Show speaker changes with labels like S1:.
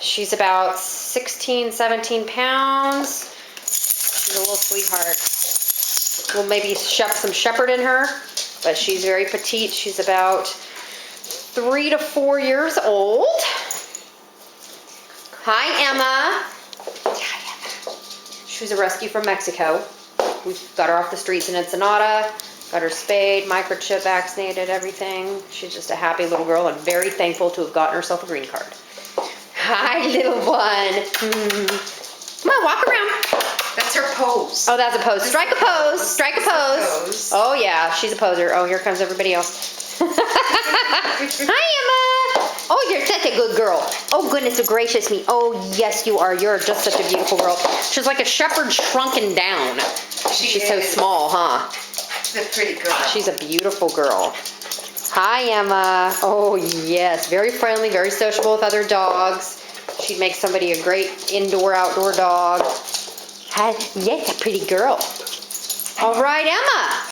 S1: She's about 16, 17 pounds. She's a little sweetheart. We'll maybe shove some shepherd in her, but she's very petite. She's about 3 to 4 years old. Hi, Emma. She was a rescue from Mexico. We got her off the streets in Ensenada, got her spayed, microchip, vaccinated, everything. She's just a happy little girl and very thankful to have gotten herself a green card. Hi, little one. Come on, walk around.
S2: That's her pose.
S1: Oh, that's a pose. Strike a pose. Strike a pose. Oh, yeah, she's a poser. Oh, here comes everybody else. Hi, Emma. Oh, you're such a good girl. Oh, goodness gracious me. Oh, yes, you are. You're just such a beautiful girl. She's like a shepherd shrunken down. She's so small, huh?
S2: She's a pretty girl.
S1: She's a beautiful girl. Hi, Emma. Oh, yes. Very friendly, very sociable with other dogs. She'd make somebody a great indoor-outdoor dog. Hi. Yes, a pretty girl. All right, Emma.